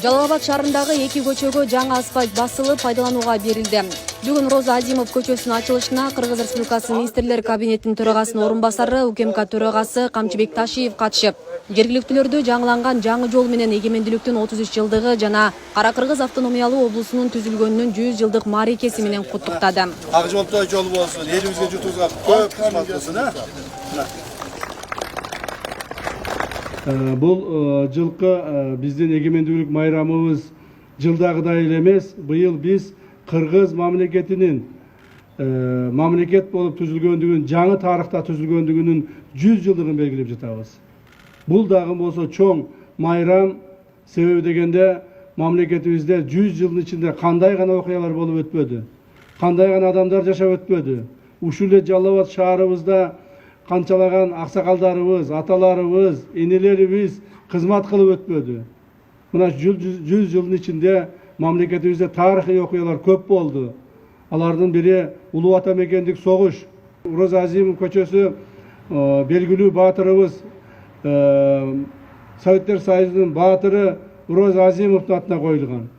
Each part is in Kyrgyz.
Жалал Абад шаарындагы 2 көчөгө жаңы асфальт басылып пайдаланууга берилди. Бүгүн Роза Азимов көчөсүнүн ачылышына Кыргыз Республикасы Министрлер кабинетинин төрагасынын орун басары УКМК төрагасы Камчыбек Ташиев катышып, жергиликтүүлөрдү жаңыланган жаңы жол менен эгемендүүлүктүн 33 жылдыгы жана Кара Кыргыз автономиялуу облусунун түзүлгөнүнүн 100 жылдык мааракеси менен куттуктады. Ак жолдо жол болсун, элибизге журтубузга көп кызмат кылсын, Бұл жылқы біздің егемендүүлүк майрамыбыз жылдағыдай элемес. Быйыл біз Кыргыз мамлекетинин мамлекет болып түзүлгөндүгүн, жаңы тарыхта түзүлгөндүгүнүн 100 жылдыгын белгилеп жатабыз. Бул дагы болсо чоң майрам, себеби дегенде мамлекетибизде 100 жылдын ичинде кандай гана окуялар болуп өтпөдү, кандай гана адамдар жашап өтпөдү. Ушул эле Жалал Абад шаарыбызда канчалаган аксакалдарыбыз, аталарыбыз, энелерибиз кызмат кылып өтпөдү. Мына 100 жылдын ичинде мамлекетибизде тарыхый окуялар көп болду. Алардын бири Улуу Ата мекендик согуш. Роза Азимов көчөсү белгилүү баатырыбыз, Советтер Союзунун баатыры Роза Азимовдун атына коюлган.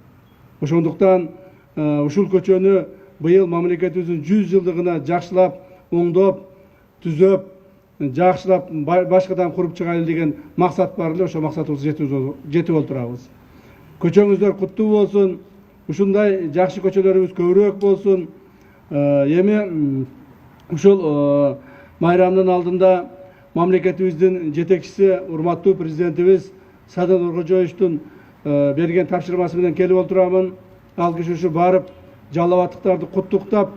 Ошондуктан ушул көчөнү быйыл мамлекетибиздин 100 жылдыгына жакшылап, оңдоп, түзөп, жакшылап башкадан куруп чыгайлы деген максат бар эле. Ошо максатыбызга жетип отурабыз. Көчөңүздөр куттуу болсун. Ушундай жакшы көчөлөрүбүз көбүрөөк болсун. Эми ушул майрамдын алдында мамлекетибиздин жетекчиси, урматтуу президентибиз Садыр Нуркожоевичтун берген тапшырмасы менен келип отурамын. Ал киши ушу барып, жалал абадтыктарды куттуктап,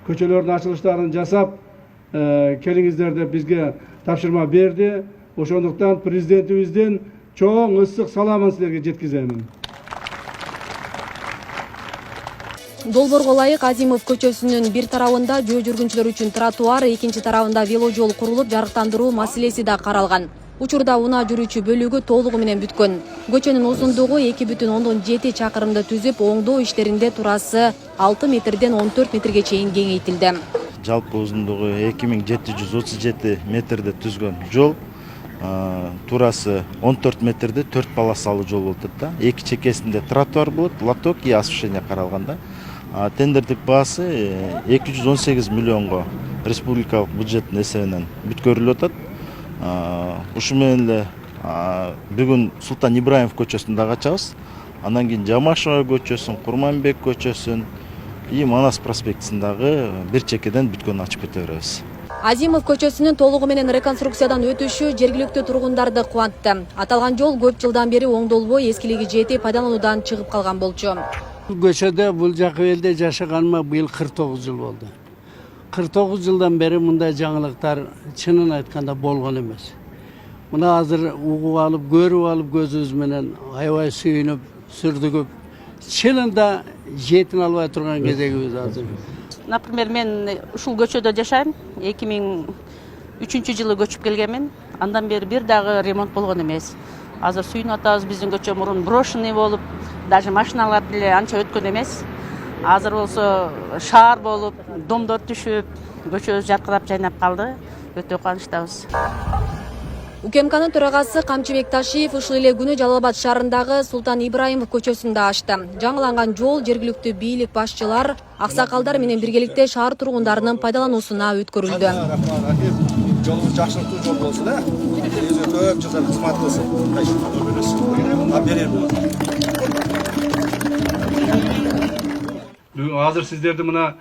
көчөлөрдүн ачылыштарын жасап, келиңиздер деп бизге тапшырма берди. Ошондуктан президентибиздин чоң ысык саламын силерге жеткиземин. Долбоорго ылайык Азимов көчөсүнүн бир тарабында жөө жүргүнчүлөр үчүн тротуар, экинчи тарабында веложол курулуп, жарыктандыруу маселеси да каралган. Учурда унаа жүрүүчү бөлүгү толугу менен бүткөн. Көчөнүн узундугу 2,7 чакырымды түзүп, оңдоо иштеринде турасы 6 метрден 14 метрге чейин кеңейтилди. Жалпы узундугу 2737 метрде түзгөн жол, турасы 14 метрде 4 полосалуу жол болот да. Эки чекесинде тротуар болот, лоток и освещение каралганда. Тендердик баасы 218 миллионго республикалык бюджеттин эсебинен бүткөрүлүп атат. Ушу менен эле бүгүн Султан Ибраимов көчөсүн дагы ачабыз. Андан кийин Жамашева көчөсүн, Курманбек көчөсүн, и Манас проспектисин дагы бир чекеден бүткөнүн ачып кете беребиз. Азимов көчөсүнүн толугу менен реконструкциядан өтүшү жергиликтүү тургундарды кубантты. Аталган жол көп жылдан бери оңдолбой, эскилиги жетип, пайдалануудан чыгып калган болчу. Көчөдө бул жакы элде жашаганыма быйыл 49 жыл болду. 49 жылдан бери мындай жаңылыктар чынын айтканда болгон эмес. Мына азыр угуп алып, көрүп алып көзүбүз менен аябай сүйүнүп, сүрдүгүп, чынында жетин албай турган кезегибиз азыр. Например, мен ушул көчөдө жашайм. 2003 жылы көчүп келгенмин. Андан бери бир дагы ремонт болгон эмес. Азыр сүйүнүп атабыз, биздин көчө мурун брошенный болуп, даже машиналар деле анча өткөн эмес. Азыр болсо шаар болуп, домдор түшүп, көчөбүз жаркырап жайнап калды. Өтө кубанычтабыз. УКМКнын төрагасы Камчыбек Ташиев ушул эле күнү Жалал Абад шаарындагы Султан Ибраимов көчөсүндө ачты. Жаңыланган жол жергиликтүү бийлик башчылар, аксакалдар менен биргеликте шаар тургундарынын пайдалануусуна өткөрүлдү. Жолубуз жакшыртуу жол болсун, элибизге көп жылдар кызмат кылсын. Азыр сиздерди мына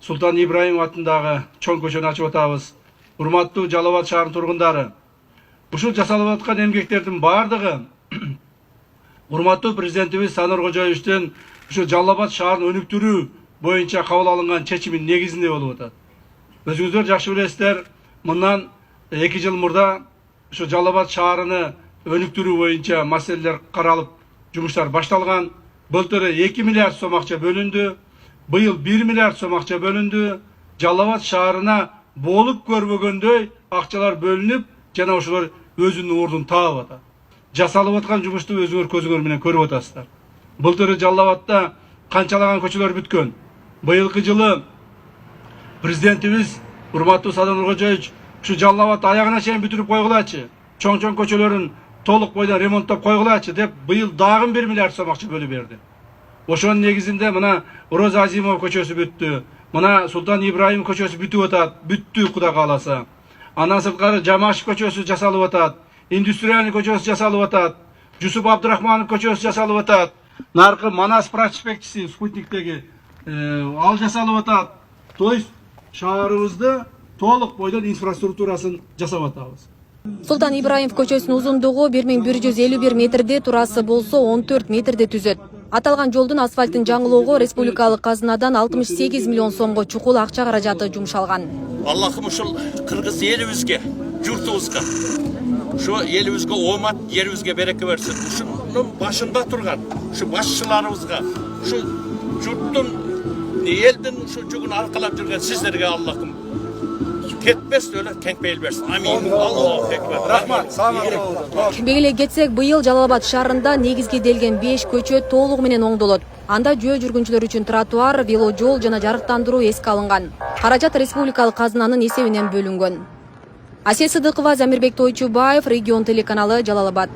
Султан Ибраимов атындагы чоң көчөнү ачып атабыз. Урматтуу Жалал Абад шаарынын тургундары, ушул жасалып аткан эмгектердин бардыгы урматтуу президентибиз Садыр Нуркожоевичтин ушул Жалал Абад шаарын өнүктүрүү боюнча кабыл алынган чечиминин негизинде болуп атат. Өзүңүздөр жакшы билесиздер, мындан 2 жыл мурда ушул Жалал Абад шаарыны өнүктүрүү боюнча маселелер каралып, жумуштар башталган. Былтыр 2 миллиард сом акча бөлүндү, быйыл 1 миллиард сом акча бөлүндү. Жалал Абад шаарына болуп көрбөгөндөй акчалар бөлүнүп, жана ошолор өзүнүн ордун таап атат. Жасалып аткан жумушту өзүңөр көзүңөр менен көрүп атасыздар. Былтыр Жалал Абадта канчалаган көчөлөр бүткөн. Быйылкы жылы президентибиз урматтуу Садыр Нуркожоевич ушу Жалал Абадты аягына чейин бүтүрүп койгулачы. Чоң-чоң көчөлөрүн толук бойдон ремонттоп койгулачы деп быйыл дагы 1 миллиард сом акча бөлүп берди. Ошонун негизинде мына Роза Азимова көчөсү бүттү. Мына Султан Ибраим көчөсү бүтүп атат. Бүттү Кудай кааласа. Андан сырткары Жамашев көчөсү жасалып атат. Индустриальный көчөсү жасалып атат. Жусуп Абдурахманов көчөсү жасалып атат. Наркы Манас проспектиси спутниктеги ал жасалып атат. То есть шаарыбызды толук бойдон инфраструктурасын жасап атабыз. Султан Ибраимов көчөсүнүн узундугу 1151 метрде, турасы болсо 14 метрде түзөт. Аталган жолдун асфальтын жаңылоого республикалык казынадан 68 миллион сомго чукул акча каражаты жумшалган. Аллахым ушул кыргыз элибизге, журтубузга, ушу элибизге омат, жерибизге береке берсин. Ушунун башында турган, ушу башчыларыбызга, ушу журттун, элдин ушу жүгүн аркалап жүргөн сиздерге Аллахым кетпес эле кеңпейил берсин. Амин. Аллаху экбер. Рахмат. Саламат. Белгилей кетсек, быйыл Жалал Абад шаарында негизги делген 5 көчө толугу менен оңдолот. Анда жөө жүргүнчүлөр үчүн тротуар, веложол жана жарыктандыруу эске алынган. Каражат республикалык казынанын эсебинен бөлүнгөн. Асия Сыдыкова, Замирбек Тойчубаев, Регион телеканалы, Жалал Абад.